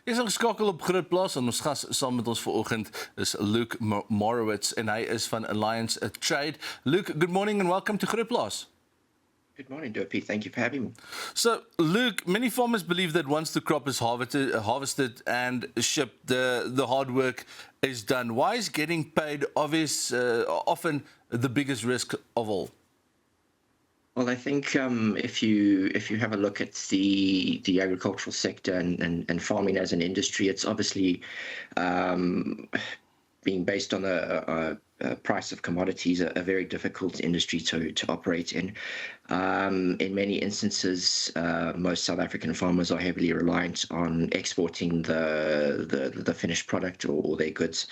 Is ingeskakel op GROOTplaas en ons gas saam met ons vanoggend is Luke Morawitz en hy is van Allianz Trade. Luke, good morning and welcome to GROOTplaas. Good morning, Dopey. Thank you for having me. So, Luke, many farmers believe that once the crop is harvested and shipped, the hard work is done. Why is getting paid often the biggest risk of all? Well, I think if you have a look at the agricultural sector and farming as an industry, it's obviously being based on a price of commodities, a very difficult industry to operate in. In many instances, most South African farmers are heavily reliant on exporting the finished product or their goods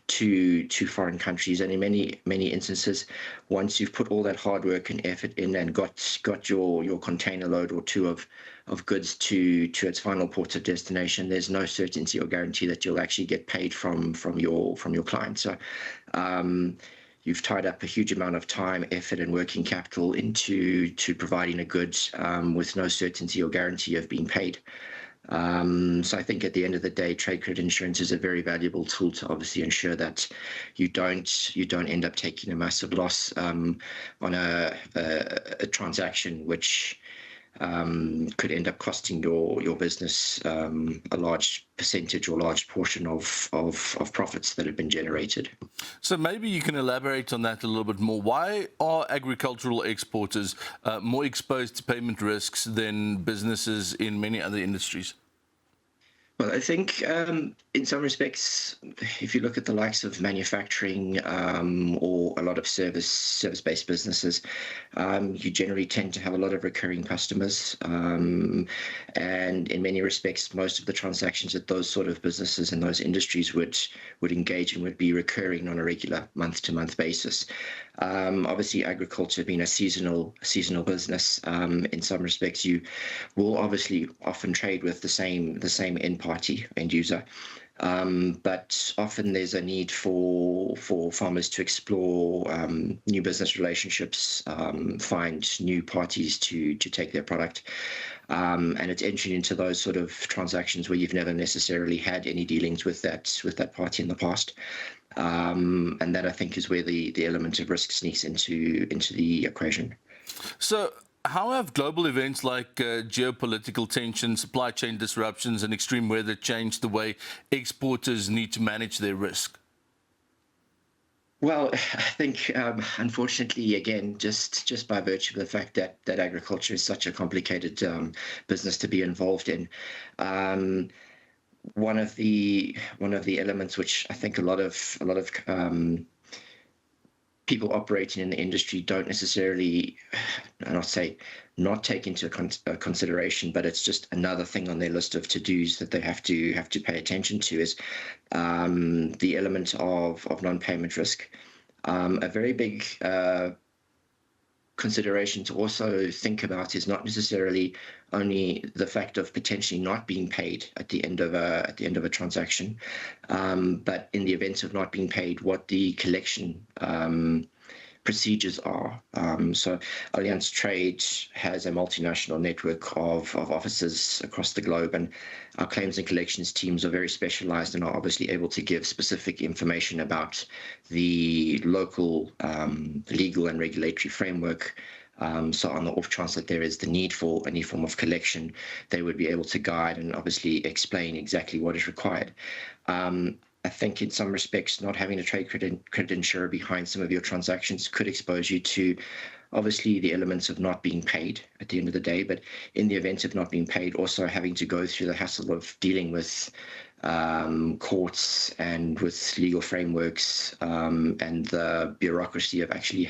to foreign countries. And in many instances, once you've put all that hard work and effort in and got your container load or two of goods to its final port of destination, there's no certainty or guarantee that you'll actually get paid from your client. So you've tied up a huge amount of time, effort, and working capital into providing a good with no certainty or guarantee of being paid. So I think at the end of the day, trade credit insurance is a very valuable tool to obviously ensure that you don't end up taking a massive loss on a transaction which could end up costing your business a large percentage or large portion of profits that have been generated. So maybe you can elaborate on that a little bit more. Why are agricultural exporters more exposed to payment risks than businesses in many other industries? Well, I think in some respects, if you look at the likes of manufacturing or a lot of service-based businesses, you generally tend to have a lot of recurring customers. And in many respects, most of the transactions that those sort of businesses and those industries would engage in would be recurring on a regular month-to-month basis. Obviously, agriculture being a seasonal business, in some respects, you will obviously often trade with the same end user. But often there's a need for farmers to explore new business relationships, find new parties to take their product. And it's entering into those sort of transactions where you've never necessarily had any dealings with that party in the past. And that, I think, is where the element of risk sneaks into the equation. So how have global events like geopolitical tensions, supply chain disruptions, and extreme weather changed the way exporters need to manage their risk? Well, I think, unfortunately, again, just by virtue of the fact that agriculture is such a complicated business to be involved in, one of the elements which I think a lot of people operating in the industry don't necessarily, not take into consideration, but it's just another thing on their list of to-dos that they have to pay attention to, is the element of non-payment risk. A very big consideration to also think about is not necessarily only the fact of potentially not being paid at the end of a transaction, but in the event of not being paid, what the collection procedures are. So Allianz Trade has a multinational network of offices across the globe, and our claims and collections teams are very specialized and are obviously able to give specific information about the local legal and regulatory framework. So on the off chance that there is the need for any form of collection, they would be able to guide and obviously explain exactly what is required. I think in some respects, not having a trade credit insurer behind some of your transactions could expose you to obviously the elements of not being paid at the end of the day, but in the event of not being paid, also having to go through the hassle of dealing with courts and with legal frameworks and the bureaucracy of actually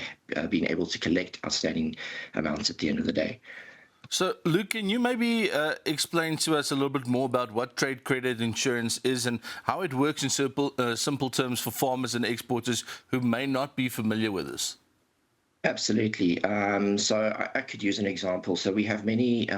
being able to collect outstanding amounts at the end of the day. So, Luke, can you maybe explain to us a little bit more about what trade credit insurance is and how it works in simple terms for farmers and exporters who may not be familiar with this? Absolutely. So I could use an example. So we have many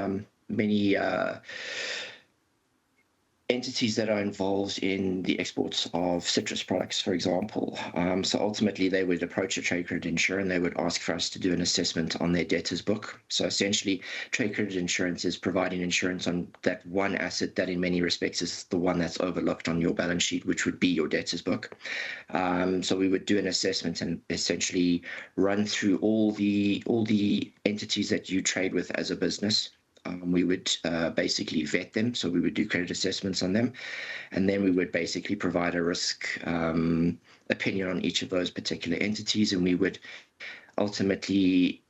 entities that are involved in the exports of citrus products, for example. So ultimately, they would approach a trade credit insurer and they would ask for us to do an assessment on their debtors book. So essentially, trade credit insurance is providing insurance on that one asset that in many respects is the one that's overlooked on your balance sheet, which would be your debtors book. So we would do an assessment and essentially run through all the entities that you trade with as a business. We would basically vet them, so we would do credit assessments on them, and then we would basically provide a risk opinion on each of those particular entities, and we would ultimately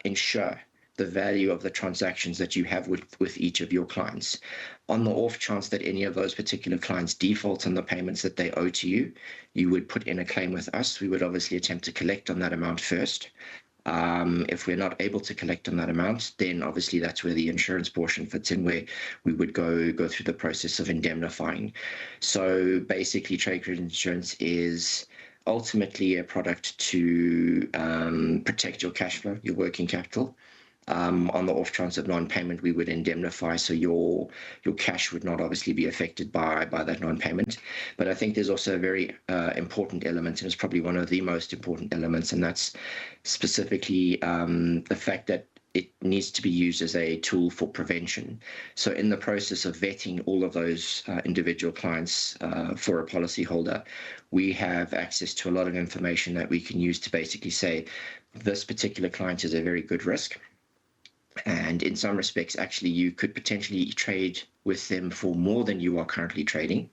ensure the value of the transactions that you have with each of your clients. On the off chance that any of those particular clients default on the payments that they owe to you, you would put in a claim with us. We would obviously attempt to collect on that amount first. If we're not able to collect on that amount, then obviously that's where the insurance portion fits in, where we would go through the process of indemnifying. So basically, trade credit insurance is ultimately a product to protect your cash flow, your working capital. On the off chance of non-payment, we would indemnify, so your cash would not obviously be affected by that non-payment. But I think there's also a very important element, and it's probably one of the most important elements, and that's specifically the fact that it needs to be used as a tool for prevention. So in the process of vetting all of those individual clients for a policyholder, we have access to a lot of information that we can use to basically say, this particular client is a very good risk. And in some respects, actually, you could potentially trade with them for more than you are currently trading.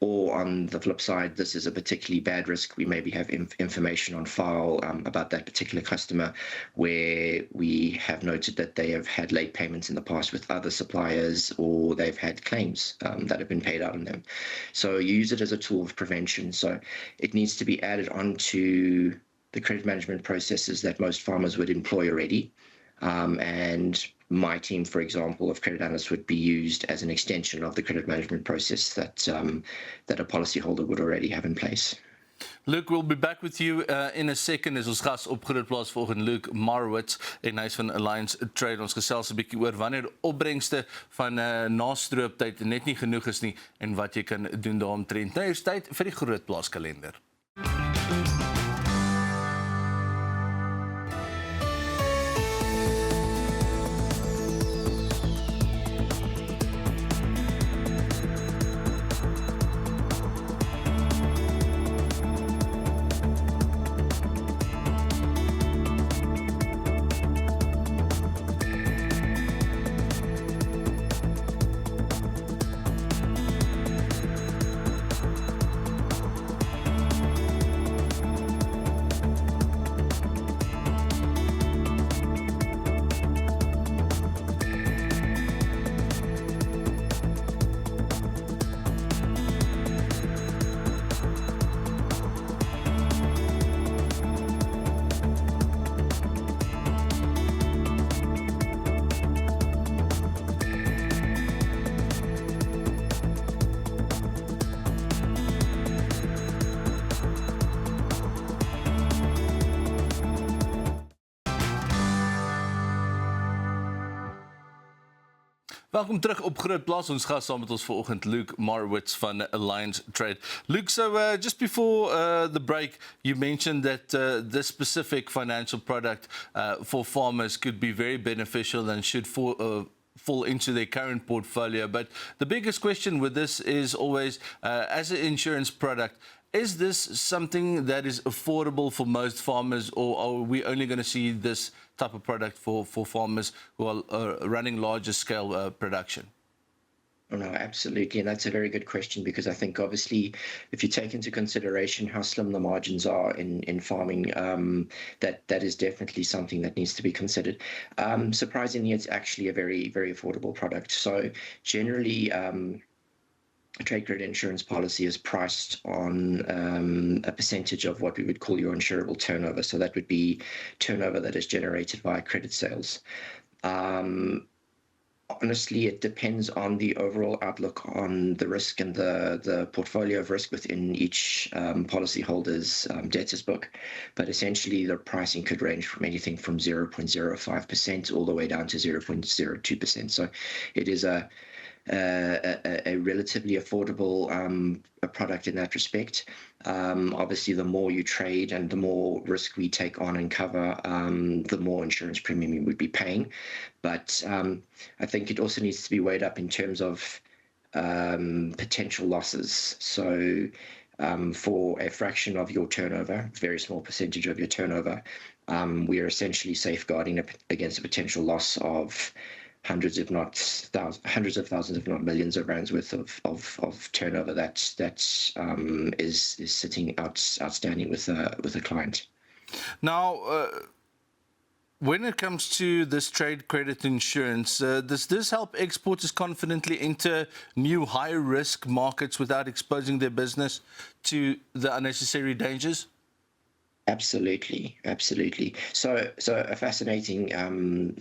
Or on the flip side, this is a particularly bad risk. We maybe have information on file about that particular customer where we have noted that they have had late payments in the past with other suppliers, or they've had claims that have been paid out on them. So you use it as a tool of prevention. So it needs to be added onto the credit management processes that most farmers would employ already. And my team, for example, of credit analysts would be used as an extension of the credit management process that a policyholder would already have in place. Luke, we'll be back with you in a second. Is ons gas op GROOTplaas volgens Luke Morawitz en hy's van Allianz Trade. Ons gesels 'n bietjie oor wanneer opbrengste van na-strooptyd net nie genoeg is nie en wat jy kan doen daaromtrent. Nou is tyd vir die GROOTplaas kalender. Welkom terug op GROOTplaas. Ons gas saam met ons vanoggend Luke Morawitz van Allianz Trade. Luke, so just before the break, you mentioned that this specific financial product for farmers could be very beneficial and should fall into their current portfolio. But the biggest question with this is always, as an insurance product, is this something that is affordable for most farmers, or are we only going to see this type of product for farmers who are running larger scale production? Oh, no, absolutely. And that's a very good question, because I think obviously if you take into consideration how slim the margins are in farming, that is definitely something that needs to be considered. Surprisingly, it's actually a very, very affordable product. So generally, a trade credit insurance policy is priced on a percentage of what we would call your insurable turnover. So that would be turnover that is generated via credit sales. Honestly, it depends on the overall outlook on the risk and the portfolio of risk within each policyholder's debtors book. But essentially, the pricing could range from anything from 0.05% all the way down to 0.02%. So it is a a relatively affordable a product in that respect. Obviously, the more you trade and the more risk we take on and cover, the more insurance premium you would be paying. But I think it also needs to be weighed up in terms of potential losses. So for a fraction of your turnover, very small percentage of your turnover, we are essentially safeguarding against a potential loss of hundreds, if not hundreds of thousands, if not millions of rands worth of turnover that is sitting outstanding with a client. Now, when it comes to this trade credit insurance, does this help exporters confidently enter new high-risk markets without exposing their business to the unnecessary dangers? Absolutely, absolutely. So a fascinating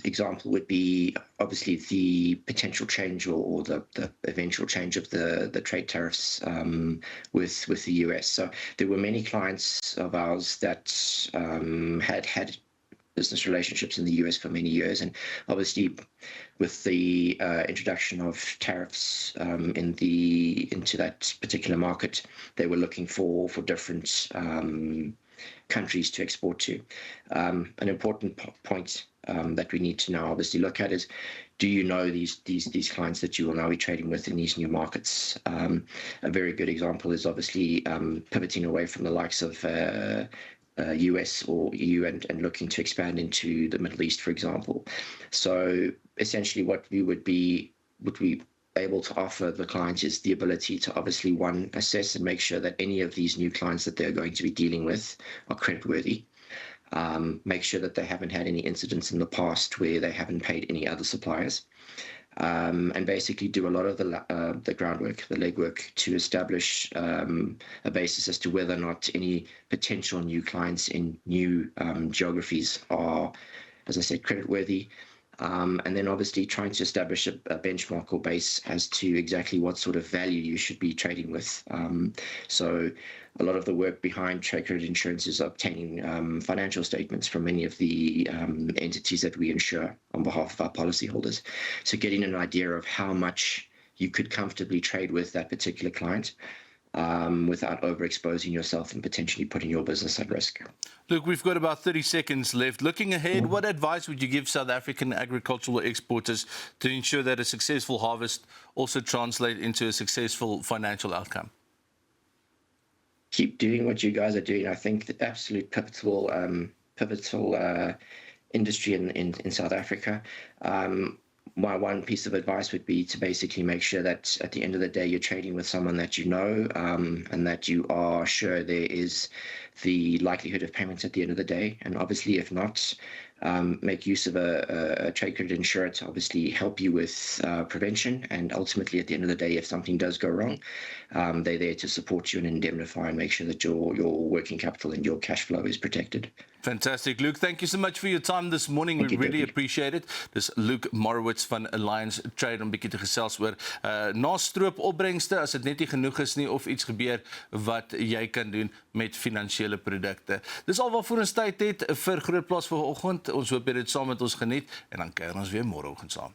example would be obviously the potential change or the eventual change of the trade tariffs with the US. So there were many clients of ours that had business relationships in the US for many years, and obviously with the introduction of tariffs into that particular market, they were looking for different countries to export to. An important point that we need to now obviously look at is, do you know these clients that you will now be trading with in these new markets? A very good example is obviously pivoting away from the likes of US or EU and looking to expand into the Middle East, for example. So essentially what we would be able to offer the clients is the ability to obviously, one, assess and make sure that any of these new clients that they're going to be dealing with are creditworthy. Make sure that they haven't had any incidents in the past where they haven't paid any other suppliers. And basically do a lot of the groundwork, the legwork, to establish a basis as to whether or not any potential new clients in new geographies are, as I said, creditworthy. And then obviously trying to establish a benchmark or base as to exactly what sort of value you should be trading with. So a lot of the work behind trade credit insurance is obtaining financial statements from many of the entities that we insure on behalf of our policyholders. So getting an idea of how much you could comfortably trade with that particular client without overexposing yourself and potentially putting your business at risk. Look, we've got about 30 seconds left. Looking ahead, what advice would you give South African agricultural exporters to ensure that a successful harvest also translates into a successful financial outcome? Keep doing what you guys are doing. I think the absolute pivotal industry in South Africa. My one piece of advice would be to basically make sure that at the end of the day, you're trading with someone that you know, and that you are sure there is the likelihood of payments at the end of the day. And obviously, if not, make use of a trade credit insurer to obviously help you with prevention. And ultimately, at the end of the day, if something does go wrong, they're there to support you and indemnify and make sure that your working capital and your cash flow is protected. Fantastic. Luke, thank you so much for your time this morning. We really appreciate it. Dis Luke Morawitz van Allianz Trade om bietjie te gesels oor na stroop opbrengste, as dit net nie genoeg is nie of iets gebeur wat jy kan doen met finansiële produkte. Dis al waarvoor ons tyd het vir Grootplaas vanoggend. Ons hoop jy het dit saam met ons geniet en dan kuier ons weer môreoggend saam.